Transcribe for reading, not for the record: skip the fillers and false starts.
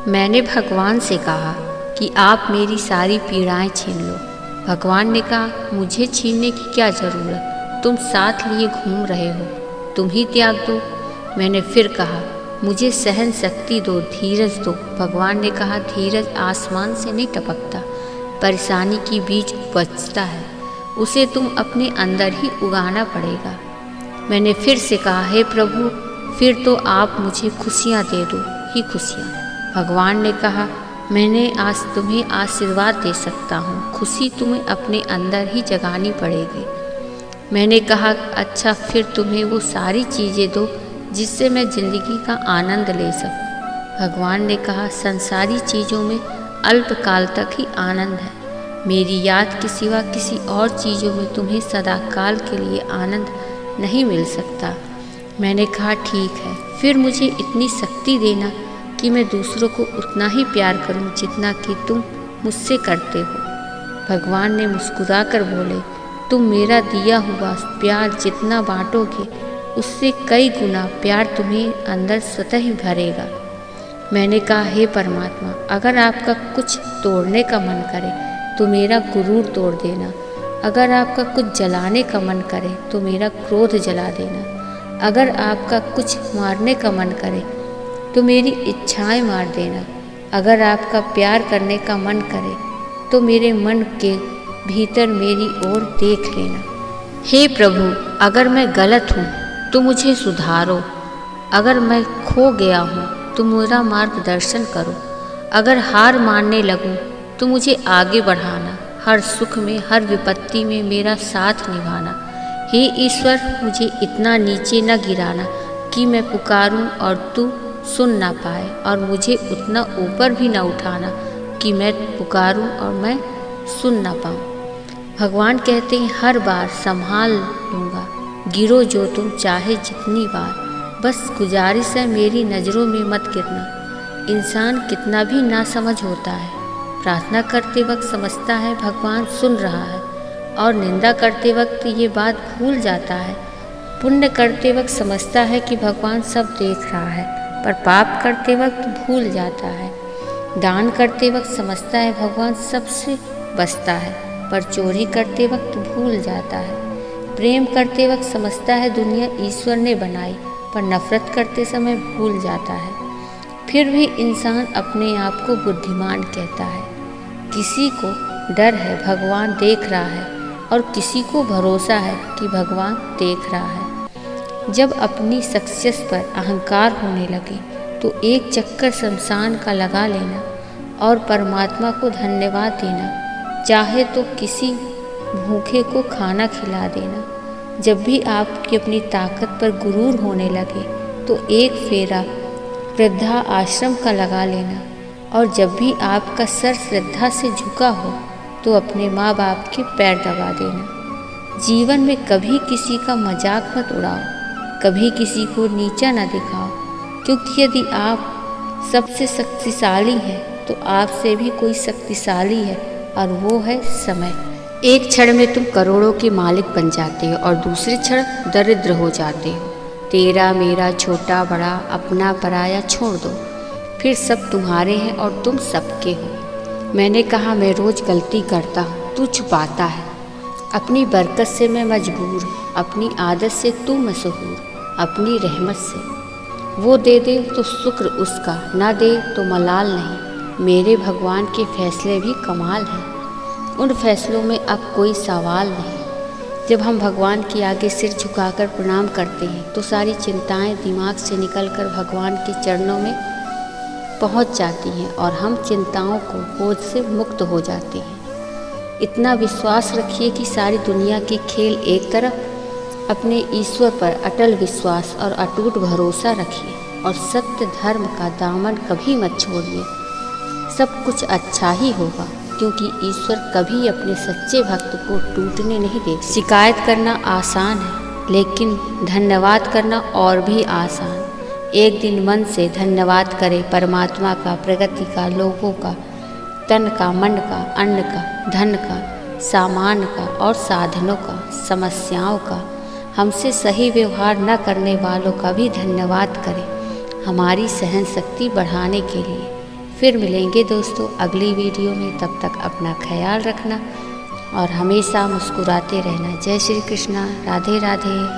मैंने भगवान से कहा कि आप मेरी सारी पीड़ाएं छीन लो। भगवान ने कहा, मुझे छीनने की क्या ज़रूरत, तुम साथ लिए घूम रहे हो, तुम ही त्याग दो। मैंने फिर कहा, मुझे सहन शक्ति दो, धीरज दो। भगवान ने कहा, धीरज आसमान से नहीं टपकता, परेशानी की बीज उपजता है, उसे तुम अपने अंदर ही उगाना पड़ेगा। मैंने फिर से कहा, हे प्रभु, फिर तो आप मुझे खुशियाँ दे दो ही खुशियाँ। भगवान ने कहा, मैंने आज तुम्हें आशीर्वाद दे सकता हूँ, खुशी तुम्हें अपने अंदर ही जगानी पड़ेगी। मैंने कहा, अच्छा, फिर तुम्हें वो सारी चीज़ें दो जिससे मैं ज़िंदगी का आनंद ले सकूँ। भगवान ने कहा, संसारी चीज़ों में अल्पकाल तक ही आनंद है, मेरी याद के सिवा किसी और चीज़ों में तुम्हें सदाकाल के लिए आनंद नहीं मिल सकता। मैंने कहा, ठीक है, फिर मुझे इतनी शक्ति देना कि मैं दूसरों को उतना ही प्यार करूं जितना कि तुम मुझसे करते हो। भगवान ने मुस्कुराकर बोले, तुम मेरा दिया हुआ प्यार जितना बांटोगे उससे कई गुना प्यार तुम्हें अंदर स्वतः ही भरेगा। मैंने कहा, हे परमात्मा, अगर आपका कुछ तोड़ने का मन करे तो मेरा गुरूर तोड़ देना, अगर आपका कुछ जलाने का मन करे तो मेरा क्रोध जला देना, अगर आपका कुछ मारने का मन करे तो मेरी इच्छाएं मार देना, अगर आपका प्यार करने का मन करे तो मेरे मन के भीतर मेरी ओर देख लेना। हे प्रभु, अगर मैं गलत हूँ तो मुझे सुधारो, अगर मैं खो गया हूँ तो मेरा मार्गदर्शन करो, अगर हार मानने लगूँ तो मुझे आगे बढ़ाना, हर सुख में हर विपत्ति में मेरा साथ निभाना। हे ईश्वर, मुझे इतना नीचे न गिराना कि मैं पुकारूं और तू सुन ना पाए, और मुझे उतना ऊपर भी न उठाना कि मैं पुकारूं और मैं सुन ना पाऊं। भगवान कहते हैं, हर बार संभाल लूँगा, गिरो जो तुम चाहे जितनी बार, बस गुजारिश है मेरी नज़रों में मत गिरना। इंसान कितना भी नासमझ होता है, प्रार्थना करते वक्त समझता है भगवान सुन रहा है, और निंदा करते वक्त ये बात भूल जाता है। पुण्य करते वक्त समझता है कि भगवान सब देख रहा है, पर पाप करते वक्त भूल जाता है। दान करते वक्त समझता है भगवान सबसे बचता है, पर चोरी करते वक्त भूल जाता है। प्रेम करते वक्त समझता है दुनिया ईश्वर ने बनाई, पर नफरत करते समय भूल जाता है। फिर भी इंसान अपने आप को बुद्धिमान कहता है। किसी को डर है भगवान देख रहा है, और किसी को भरोसा है कि भगवान देख रहा है। जब अपनी सक्सेस पर अहंकार होने लगे तो एक चक्कर शमशान का लगा लेना और परमात्मा को धन्यवाद देना, चाहे तो किसी भूखे को खाना खिला देना। जब भी आपकी अपनी ताकत पर गुरूर होने लगे तो एक फेरा वृद्धा आश्रम का लगा लेना, और जब भी आपका सर श्रद्धा से झुका हो तो अपने माँ बाप के पैर दबा देना। जीवन में कभी किसी का मजाक मत उड़ाओ, कभी किसी को नीचा न दिखाओ, क्योंकि यदि आप सबसे शक्तिशाली हैं तो आपसे भी कोई शक्तिशाली है, और वो है समय। एक क्षण में तुम करोड़ों के मालिक बन जाते हो और दूसरे क्षण दरिद्र हो जाते हो। तेरा मेरा छोटा बड़ा अपना पराया छोड़ दो, फिर सब तुम्हारे हैं और तुम सबके हो। मैंने कहा, मैं रोज़ गलती करता हूँ, तू छुपाता है। अपनी बरकत से मैं मजबूर हूँ, अपनी आदत से तू मशहूर, अपनी रहमत से। वो दे दे तो शुक्र उसका, ना दे तो मलाल नहीं। मेरे भगवान के फैसले भी कमाल हैं, उन फैसलों में अब कोई सवाल नहीं। जब हम भगवान के आगे सिर झुकाकर प्रणाम करते हैं तो सारी चिंताएं दिमाग से निकलकर भगवान के चरणों में पहुंच जाती हैं, और हम चिंताओं को बोझ से मुक्त हो जाते हैं। इतना विश्वास रखिए कि सारी दुनिया के खेल एक तरफ, अपने ईश्वर पर अटल विश्वास और अटूट भरोसा रखिए, और सत्य धर्म का दामन कभी मत छोड़िए। सब कुछ अच्छा ही होगा, क्योंकि ईश्वर कभी अपने सच्चे भक्त को टूटने नहीं देते। शिकायत करना आसान है, लेकिन धन्यवाद करना और भी आसान। एक दिन मन से धन्यवाद करें परमात्मा का, प्रगति का, लोगों का, तन का, मन का, अन्न का, धन का, सामान का और साधनों का, समस्याओं का। हमसे सही व्यवहार न करने वालों का भी धन्यवाद करें, हमारी सहन शक्ति बढ़ाने के लिए। फिर मिलेंगे दोस्तों अगली वीडियो में। तब तक अपना ख्याल रखना और हमेशा मुस्कुराते रहना। जय श्री कृष्णा। राधे राधे।